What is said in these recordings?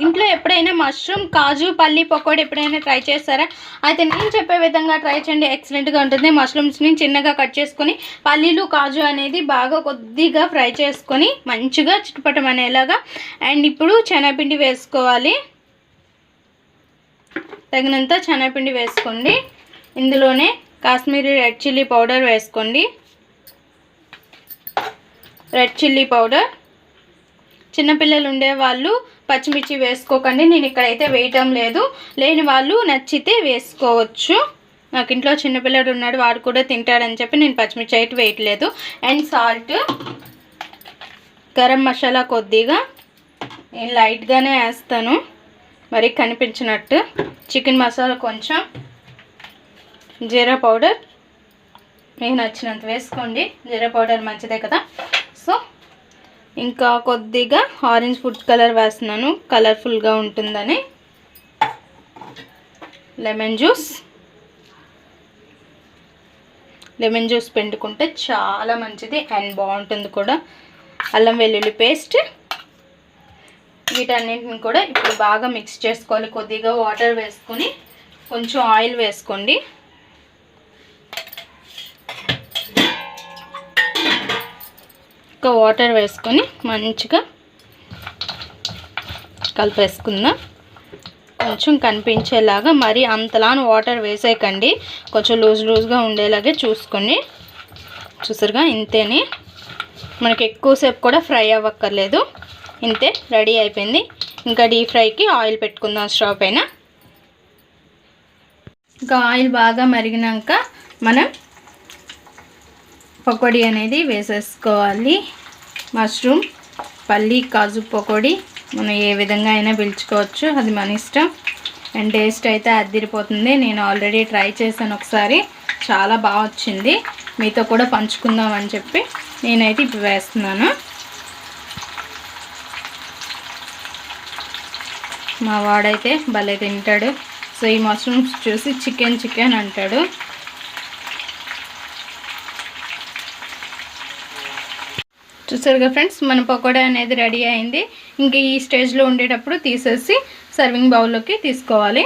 ఇంట్లో ఎప్పుడైనా మష్రూమ్ కాజు పల్లి పకోడీ ఎప్పుడైనా ట్రై చేస్తారా? అయితే నేను చెప్పే విధంగా ట్రై చేయండి, ఎక్సలెంట్గా ఉంటుంది. మష్రూమ్స్ని చిన్నగా కట్ చేసుకొని పల్లీలు కాజు అనేది బాగా కొద్దిగా ఫ్రై చేసుకొని మంచిగా చిట్టుపట్టమనేలాగా. అండ్ ఇప్పుడు శనగపిండి వేసుకోవాలి, తగినంత శనగపిండి వేసుకోండి. ఇందులోనే కాశ్మీరీ రెడ్ చిల్లీ పౌడర్ వేసుకోండి, రెడ్ చిల్లీ పౌడర్. చిన్నపిల్లలు ఉండేవాళ్ళు పచ్చిమిర్చి వేసుకోకండి, నేను ఇక్కడైతే వేయటం లేదు. లేని వాళ్ళు నచ్చితే వేసుకోవచ్చు. నాకు ఇంట్లో చిన్నపిల్లడు ఉన్నాడు, వాడు కూడా తింటాడని చెప్పి నేను పచ్చిమిర్చి అయితే వేయట్లేదు. అండ్ సాల్ట్, గరం మసాలా కొద్దిగా నేను లైట్గానే వేస్తాను, మరి కనిపించినట్టు. చికెన్ మసాలా కొంచెం, జీరా పౌడర్ మీకు నచ్చినంత వేసుకోండి, జీరా పౌడర్ మంచిదే కదా. సో ఇంకా కొద్దిగా ఆరెంజ్ ఫుడ్ కలర్ వేస్తున్నాను, కలర్ఫుల్గా ఉంటుందని. లెమన్ జ్యూస్ పిండుకుంటే చాలా మంచిది అండ్ బాగుంటుంది కూడా. అల్లం వెల్లుల్లి పేస్ట్, వీటన్నింటిని కూడా ఇప్పుడు బాగా మిక్స్ చేసుకోవాలి. కొద్దిగా వాటర్ వేసుకొని కొంచెం ఆయిల్ వేసుకోండి. వాటర్ వేసుకొని మంచిగా కలిపేసుకుందాం. కొంచెం కనిపించేలాగా, మరి అంతలా వాటర్ వేసేయకండి, కొంచెం లూజ్గా ఉండేలాగే చూసుకొని. చూసారుగా, ఇంతేనే, మనకి ఎక్కువసేపు కూడా ఫ్రై అవ్వక్కర్లేదు. ఇంతే, రెడీ అయిపోయింది. ఇంకా డీప్ ఫ్రైకి ఆయిల్ పెట్టుకుందాం స్టవ్ పైన. ఇంకా ఆయిల్ బాగా మరిగినాక మనం పకోడీ అనేది వేసేసుకోవాలి. మష్రూమ్ పల్లి కాజు పకోడీ మనం ఏ విధంగా అయినా పిలుచుకోవచ్చు, అది మన ఇష్టం. అండ్ టేస్ట్ అయితే అదిరిపోతుంది. నేను ఆల్రెడీ ట్రై చేశాను ఒకసారి, చాలా బాగా వచ్చింది. మీతో కూడా పంచుకుందాం అని చెప్పి నేనైతే ఇప్పుడు వేస్తున్నాను. మా వాడైతే భలే తింటాడు. సో ఈ మష్రూమ్స్ చూసి చికెన్ అంటాడు. చూసారుగా ఫ్రెండ్స్, మన పకోడా అనేది రెడీ అయింది. ఇంకా ఈ స్టేజ్లో ఉండేటప్పుడు తీసేసి సర్వింగ్ బౌల్లోకి తీసుకోవాలి.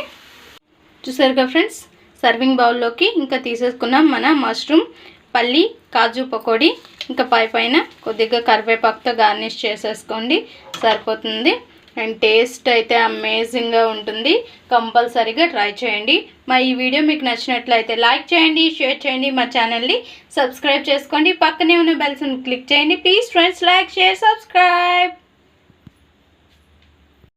చూసారుగా ఫ్రెండ్స్, సర్వింగ్ బౌల్లోకి ఇంకా తీసేసుకున్నాం మన మష్రూమ్ పల్లి కాజు పకోడీ. ఇంకా పైన కొద్దిగా కరివేపాకుతో గార్నిష్ చేసేసుకోండి, సరిపోతుంది. అండ్ టేస్ట్ అయితే అమేజింగ్గా ఉంటుంది. కంపల్సరీగా ట్రై చేయండి. మా ఈ వీడియో మీకు నచ్చినట్లయితే లైక్ చేయండి, షేర్ చేయండి, మా ఛానల్ని సబ్స్క్రైబ్ చేసుకోండి, పక్కనే ఉన్న బెల్ సింబల్ క్లిక్ చేయండి. Please friends, like, share, subscribe.